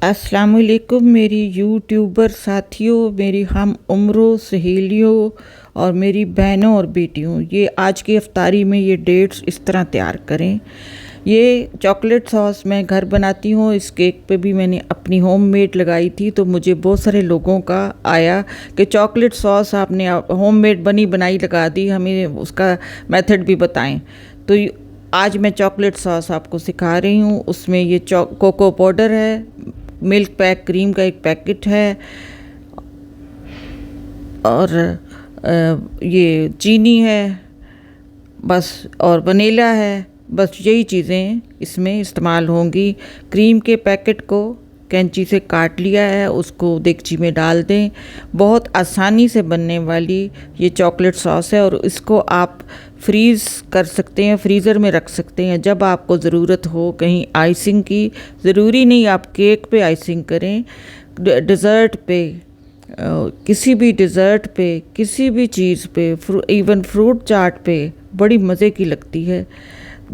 अस्सलाम वालेकुम मेरी यूट्यूबर साथियों, मेरी हम उम्रों सहेलियों और मेरी बहनों और बेटियों, ये आज की इफ्तारी में ये डेट्स इस तरह तैयार करें। ये चॉकलेट सॉस मैं घर बनाती हूँ। इस केक पे भी मैंने अपनी होम मेड लगाई थी, तो मुझे बहुत सारे लोगों का आया कि चॉकलेट सॉस आपने होम मेड बनी बनाई लगा दी, हमें उसका मेथड भी बताएं। तो आज मैं चॉकलेट सॉस आपको सिखा रही हूँ। उसमें ये कोको पाउडर है, मिल्क पैक क्रीम का एक पैकेट है, और ये चीनी है बस, और वनीला है। बस यही चीज़ें इसमें इस्तेमाल होंगी। क्रीम के पैकेट को कैंची से काट लिया है, उसको देगची में डाल दें। बहुत आसानी से बनने वाली ये चॉकलेट सॉस है, और इसको आप फ्रीज़ कर सकते हैं, फ्रीज़र में रख सकते हैं जब आपको ज़रूरत हो। कहीं आइसिंग की ज़रूरी नहीं आप केक पे आइसिंग करें, डिज़र्ट पे, किसी भी डिज़र्ट पे, किसी भी चीज़ पे, इवन फ्रूट चाट पे बड़ी मज़े की लगती है।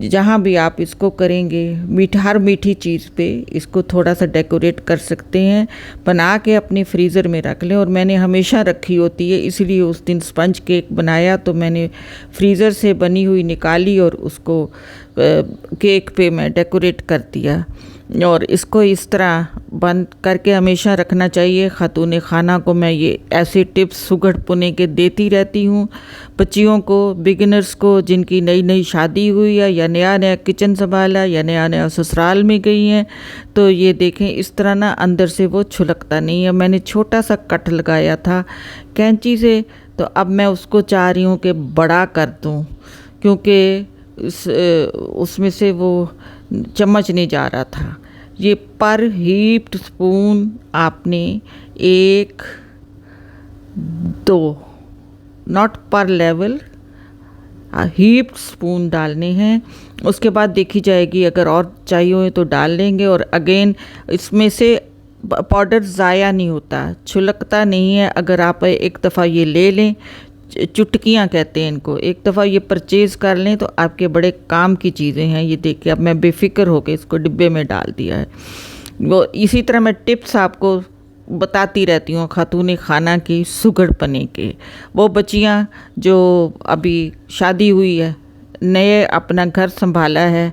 जहाँ भी आप इसको करेंगे, हर मीठी चीज़ पे इसको थोड़ा सा डेकोरेट कर सकते हैं। बना के अपने फ्रीज़र में रख लें, और मैंने हमेशा रखी होती है, इसलिए उस दिन स्पंज केक बनाया तो मैंने फ्रीज़र से बनी हुई निकाली और उसको केक पे मैं डेकोरेट कर दिया। और इसको इस तरह बंद करके हमेशा रखना चाहिए। खातून खाना को मैं ये ऐसे टिप्स सुगढ़ पुने के देती रहती हूँ बच्चियों को, बिगिनर्स को, जिनकी नई नई शादी हुई है या नया नया किचन संभाला या नया नया ससुराल में गई हैं। तो ये देखें, इस तरह ना अंदर से वो छुलकता नहीं है। मैंने छोटा सा कट लगाया था कैंची से, तो अब मैं उसको चाह रही हूँ कि बड़ा कर दूँ, क्योंकि उसमें से वो चम्मच नहीं जा रहा था। ये पर हीप्ड स्पून आपने 1 2 नॉट पर लेवल, हीप्ड स्पून डालने हैं। उसके बाद देखी जाएगी, अगर और चाहिए हो तो डाल लेंगे। और अगेन इसमें से पाउडर ज़ाया नहीं होता, छुलकता नहीं है। अगर आप एक दफ़ा ये ले लें, चुटकियाँ कहते हैं इनको, एक दफ़ा ये परचेज़ कर लें तो आपके बड़े काम की चीज़ें हैं। ये देखिए, अब मैं बेफिक्र होकर इसको डिब्बे में डाल दिया है। वो इसी तरह मैं टिप्स आपको बताती रहती हूँ खातून खाना की सुगढ़ पने के। वो बच्चियाँ जो अभी शादी हुई है, नए अपना घर संभाला है,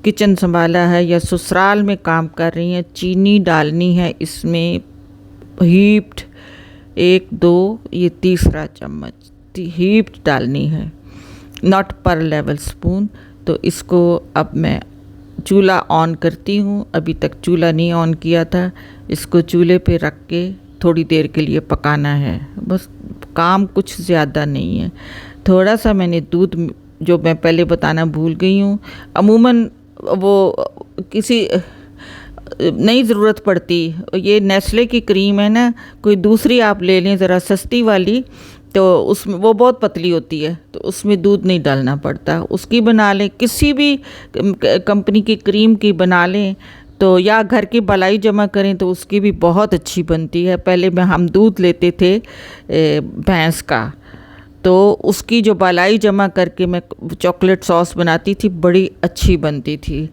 किचन संभाला है, या ससुराल में काम कर रही हैं, चीनी डालनी है इसमें हीप्ड 1 2, ये तीसरा चम्मच हीप्ड डालनी है, नॉट पर लेवल स्पून। तो इसको अब मैं चूल्हा ऑन करती हूँ। अभी तक चूल्हा नहीं ऑन किया था। इसको चूल्हे पे रख के थोड़ी देर के लिए पकाना है, बस। काम कुछ ज़्यादा नहीं है। थोड़ा सा मैंने दूध, जो मैं पहले बताना भूल गई हूँ, अमूमन वो किसी नहीं ज़रूरत पड़ती। ये नेस्ले की क्रीम है ना, कोई दूसरी आप ले लें ज़रा सस्ती वाली, तो उसमें वो बहुत पतली होती है, तो उसमें दूध नहीं डालना पड़ता। उसकी बना लें, किसी भी कंपनी की क्रीम की बना लें, तो या घर की बलाई जमा करें तो उसकी भी बहुत अच्छी बनती है। पहले हम दूध लेते थे भैंस का, तो उसकी जो बलाई जमा करके मैं चॉकलेट सॉस बनाती थी, बड़ी अच्छी बनती थी।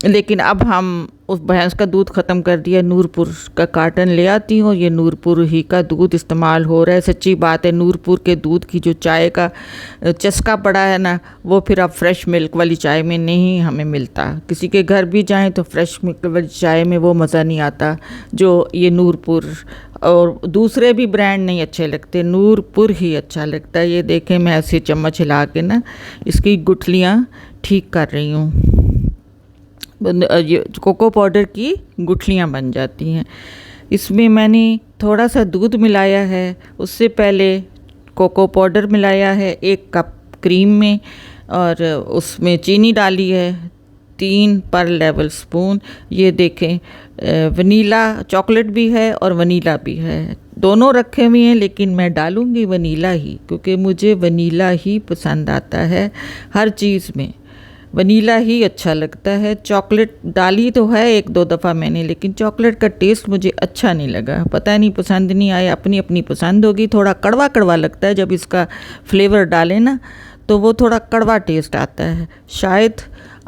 लेकिन अब हम उस भैंस का दूध ख़त्म कर दिया, नूरपुर का कार्टन ले आती हूँ। ये नूरपुर ही का दूध इस्तेमाल हो रहा है। सच्ची बात है, नूरपुर के दूध की जो चाय का चस्का पड़ा है ना, वो फिर अब फ्रेश मिल्क वाली चाय में नहीं हमें मिलता। किसी के घर भी जाएं तो फ्रेश मिल्क वाली चाय में वो मज़ा नहीं आता जो ये नूरपुर, और दूसरे भी ब्रांड नहीं अच्छे लगते, नूरपुर ही अच्छा लगता है। ये देखें, मैं ऐसे चम्मच हिला के ना इसकी गुठलियाँ ठीक कर रही हूँ। ये कोको पाउडर की गुठलियाँ बन जाती हैं। इसमें मैंने थोड़ा सा दूध मिलाया है, उससे पहले कोको पाउडर मिलाया है 1 कप क्रीम में, और उसमें चीनी डाली है 3 पर लेवल स्पून। ये देखें, वनीला चॉकलेट भी है और वनीला भी है, दोनों रखे हुए हैं, लेकिन मैं डालूँगी वनीला ही, क्योंकि मुझे वनीला ही पसंद आता है। हर चीज़ में वनीला ही अच्छा लगता है। चॉकलेट डाली तो है 1-2 दफ़ा मैंने, लेकिन चॉकलेट का टेस्ट मुझे अच्छा नहीं लगा, पता नहीं पसंद नहीं आया। अपनी अपनी पसंद होगी। थोड़ा कड़वा कड़वा लगता है जब इसका फ्लेवर डालें ना, तो वो थोड़ा कड़वा टेस्ट आता है। शायद